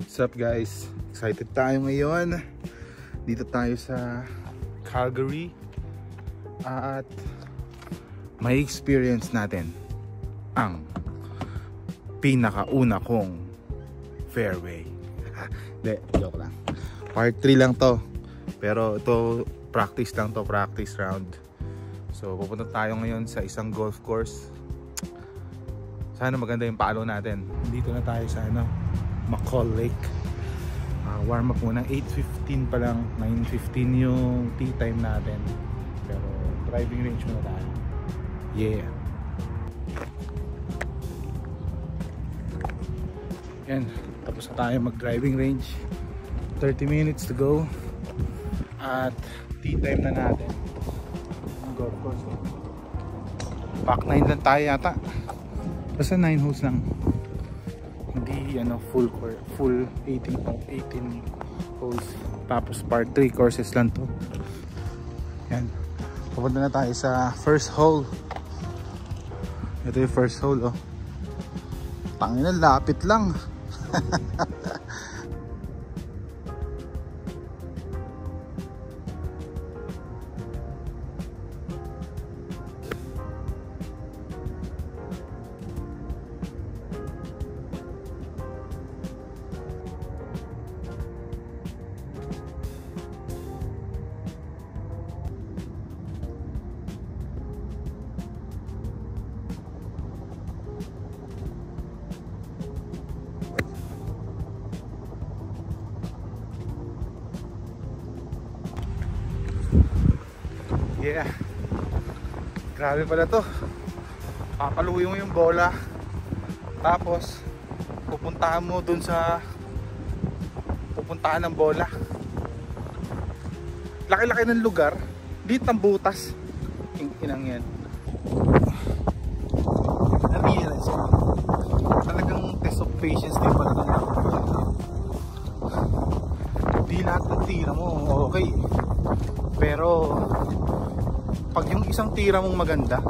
What's up guys? Excited tayo ngayon. Dito tayo sa Calgary at may experience natin ang pinakauna kong fairway. Hindi, joke lang. Part 3 lang to. Pero ito practice lang to, practice round. So pupunta tayo ngayon sa isang golf course. Sana maganda yung palo natin. Dito na tayo sa McCall Lake. Warm up muna, 8:15 pa lang, 9:15 yung tea time natin. Pero driving range muna tayo. Yeah. Yan, tapos na tayo mag driving range. 30 minutes to go. At tea time na natin. Golf course. Pack 9 lang tayo yata. Basta 9 holes lang. Hindi full 18 holes. Tapos part 3 courses lang to. Yan. Pupunta na tayo sa first hole. Ito yung first hole, oh. Tangina, lapit lang. Yeah. Grabe pala to. Papaluin mo yung bola. Tapos pupuntahan mo dun sa pupuntahan ng bola. Laki-laki ng lugar. Dito ang butas. Inang yan. Na-realize ko. Talagang test of patience din pala ng di lahat ng tira mo okay. Pero pag yung isang tira mong maganda,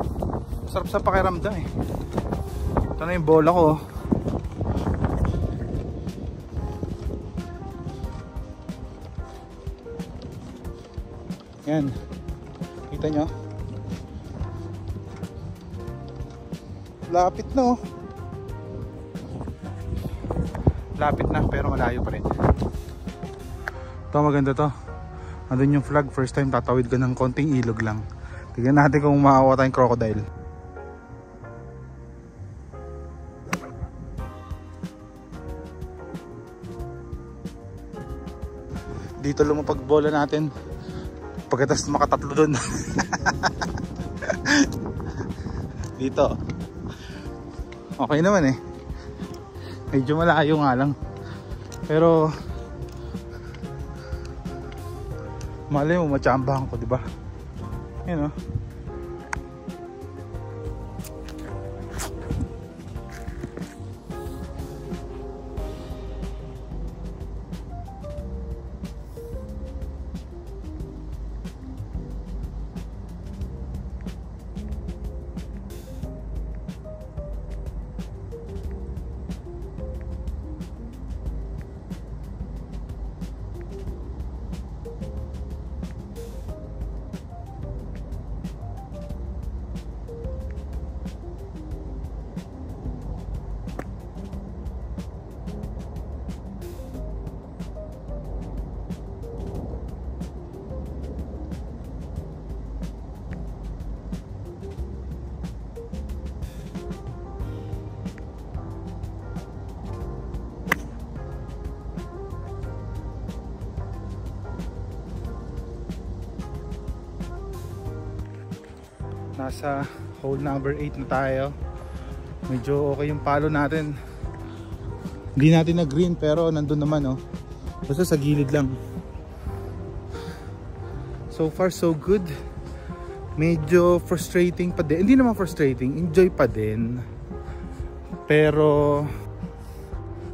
sarap sa pakiramdam eh. Ito na yung bola ko. Yan. Kita nyo? Lapit na, oh. Lapit na pero malayo pa rin. Ito maganda to. Andun yung flag, first time tatawid ka ng konting ilog lang. Tignan natin kung makakuha tayong crocodile. Dito lumapag bola natin. Pagkatapos makatatlo dun. Dito. Okay naman eh. Medyo malayo nga lang. Pero malay mo, matsambahan ko, diba? Yan, oh. Nasa hole number 8 na tayo. Medyo okay yung palo natin. Hindi natin na green pero nandun naman, oh. Basta sa gilid lang. So far so good. Medyo frustrating pa din. Hindi naman frustrating, enjoy pa din. Pero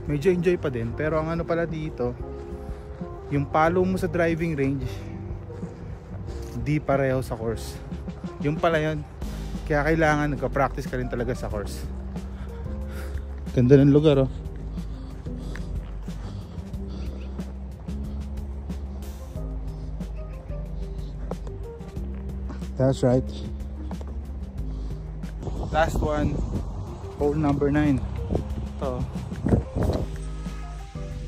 medyo enjoy pa din. Pero ang ano pala dito, yung palo mo sa driving range di pareho sa course. Yung pala yun. Kaya kailangan nagka-practice ka rin talaga sa course. Ganda ng lugar, oh. That's right. Last one, hole number 9. Ito.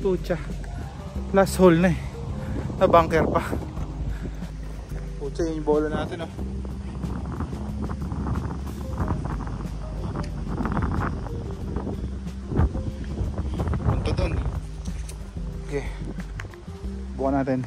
Pucha. Last hole na eh. Na bunker pa. Pucha, yung bola natin oh. Punta dun. Okay. Bukan natin.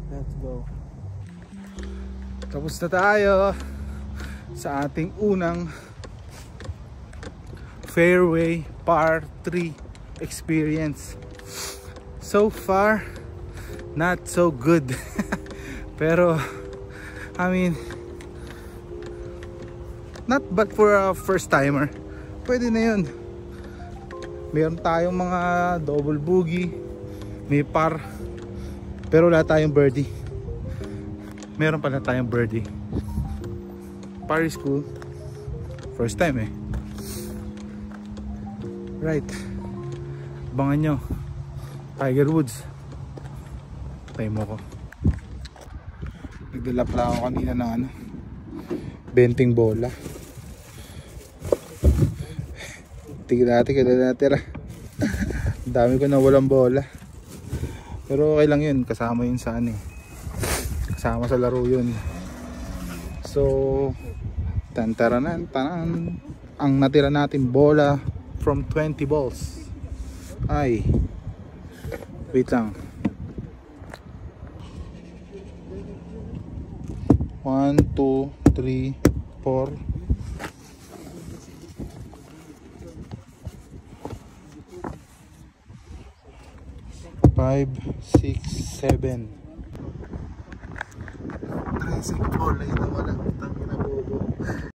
Let's go. Tapos na tayo sa ating unang fairway par 3 experience. So far, not so good. Pero, I mean, not bad for a first timer. Pwede na yun. Meron tayong mga double bogey, may par, pero wala tayong birdie. Meron pala tayong birdie. Par is cool. First time eh. Right. Abangan nyo Tiger Woods. Tayo mo ko. Nagdalap lang ako kanina ng ano, 20 bola. Tigil natin kailan natira. Dami ko na walang bola. Pero okay lang yun, kasama yun sa ano eh. Kasama sa laro yun. So tantaranan, tanan. Ang natira natin bola from 20 balls ay, wait lang, 1, 2, 3, 4, 5, 6, 7. 13 bola, ito wala. Tangina bobo.